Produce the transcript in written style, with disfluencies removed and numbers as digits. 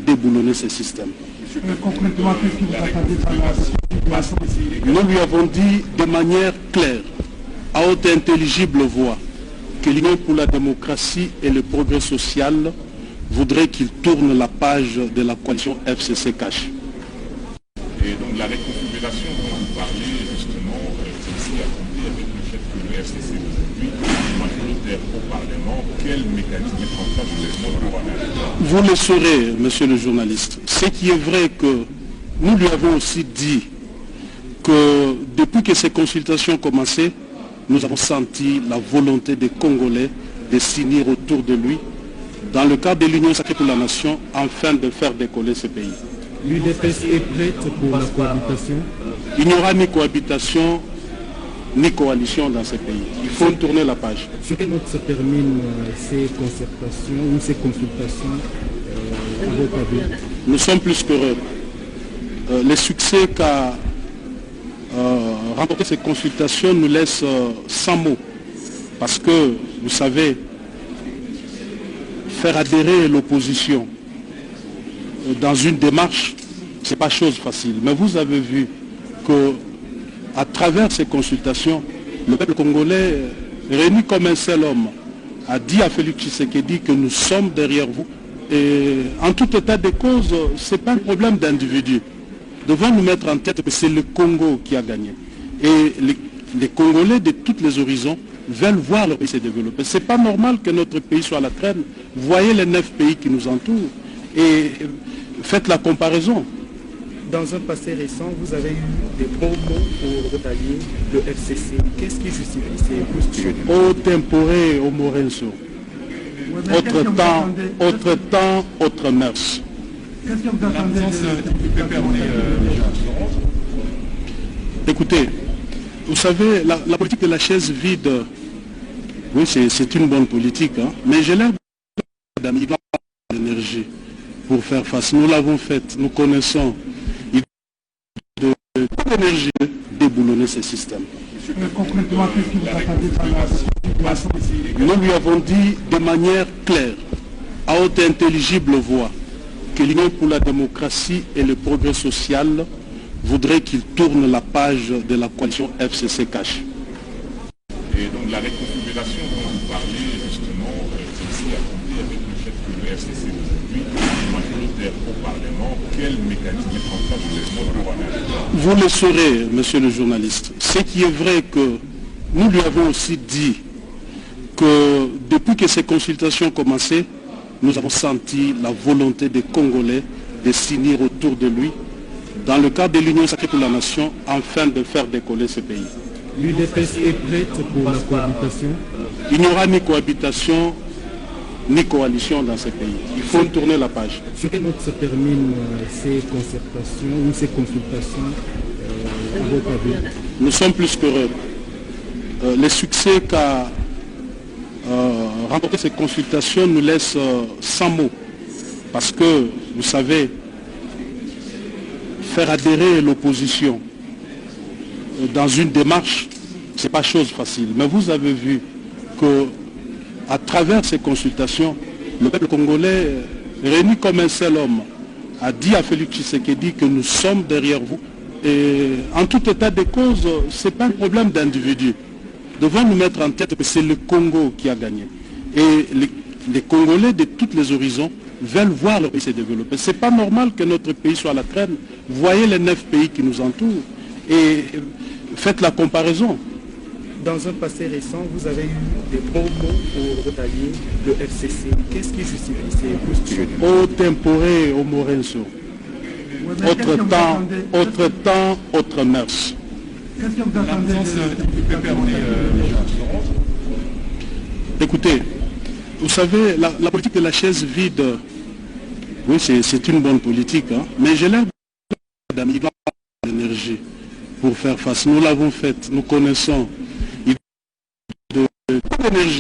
Déboulonner ce système. Concrètement, qu'est-ce que vous attendez par la situation? Nous lui avons dit de manière claire, à haute et intelligible voix, que l'Union pour la démocratie et le progrès social voudrait qu'il tourne la page de la coalition FCC-Cash. Et donc la réconfiguration dont vous parlez, justement, celle-ci a conduit avec le fait que le FCC aujourd'hui est majoritaire au Parlement. Quel mécanisme mettre en place pour aller? Vous le saurez, monsieur le journaliste. Ce qui est vrai que nous lui avons aussi dit que depuis que ces consultations ont commencé, nous avons senti la volonté des Congolais de s'unir autour de lui dans le cadre de l'Union sacrée pour la nation afin de faire décoller ce pays. L'UDPS est prête pour la cohabitation? Il n'y aura ni cohabitation ni coalition dans ce pays. Il faut tourner la page. Sur quelle note se terminent ces concertations ou ces consultations à votre avis? Nous sommes plus qu'heureux. Le succès qu'a remporté ces consultations nous laisse sans mots. Parce que, vous savez, faire adhérer l'opposition dans une démarche, ce n'est pas chose facile. Mais vous avez vu qu'à travers ces consultations, le peuple congolais, réuni comme un seul homme, a dit à Félix Tshisekedi que nous sommes derrière vous. Et en tout état de cause, ce n'est pas un problème d'individu. Devons nous mettre en tête que c'est le Congo qui a gagné. Et les Congolais de tous les horizons veulent voir le pays se développer. Ce n'est pas normal que notre pays soit à la traîne. Voyez les 9 pays qui nous entourent et faites la comparaison. Dans un passé récent, vous avez eu des bons mots pour votre allié, le FCC. Qu'est-ce qui justifie ces postures? Au tempore, au morenso. Autre temps, autre mœurs. Qu'est-ce que vous attendez Écoutez, vous savez, la politique de la chaise vide, oui, c'est une bonne politique, hein, mais j'ai l'air d'amis l'énergie pour faire face. Nous l'avons faite, nous connaissons. Il de l'énergie déboulonner ce système. Concrètement, qu'est-ce que vous attendez par la situation? Nous lui avons dit de manière claire, à haute et intelligible voix, que l'Union pour la démocratie et le progrès social voudrait qu'il tourne la page de la coalition FCC-Cash. Et donc la réconfiguration dont vous parlez, justement, celle-ci a conduit avec le fait que le FCC aujourd'hui est majoritaire au Parlement. Quel mécanisme mettre en place pour aller? Vous le saurez, monsieur le journaliste. Ce qui est vrai que nous lui avons aussi dit que depuis que ces consultations ont commencé, nous avons senti la volonté des Congolais de s'unir autour de lui dans le cadre de l'Union sacrée pour la nation afin de faire décoller ce pays. L'UDPS est prête pour la cohabitation? Il n'y aura ni cohabitation ni coalition dans ce pays. Il faut tourner la page. Sur quelle note se terminent ces concertations ou ces consultations à votre avis? Nous sommes plus qu'heureux. Le succès qu'a remporté ces consultations nous laisse sans mots. Parce que, vous savez, faire adhérer l'opposition dans une démarche, ce n'est pas chose facile. Mais vous avez vu qu'à travers ces consultations, le peuple congolais, réuni comme un seul homme, a dit à Félix Tshisekedi que nous sommes derrière vous. Et en tout état de cause, ce n'est pas un problème d'individu. Devons nous mettre en tête que c'est le Congo qui a gagné. Et les Congolais de tous les horizons veulent voir le pays se développer. Ce n'est pas normal que notre pays soit à la traîne. Voyez les 9 pays qui nous entourent et faites la comparaison. Dans un passé récent, vous avez eu des bons mots pour votre allié, le FCC. Qu'est-ce qui justifie ces postures? Au tempore, au morenso. Autre temps, autre mœurs. Qu'est-ce que vous attendez Écoutez, vous savez, la politique de la chaise vide, oui, c'est une bonne politique, hein, mais j'ai l'air d'amis l'énergie pour faire face. Nous l'avons faite, nous connaissons. Il de l'énergie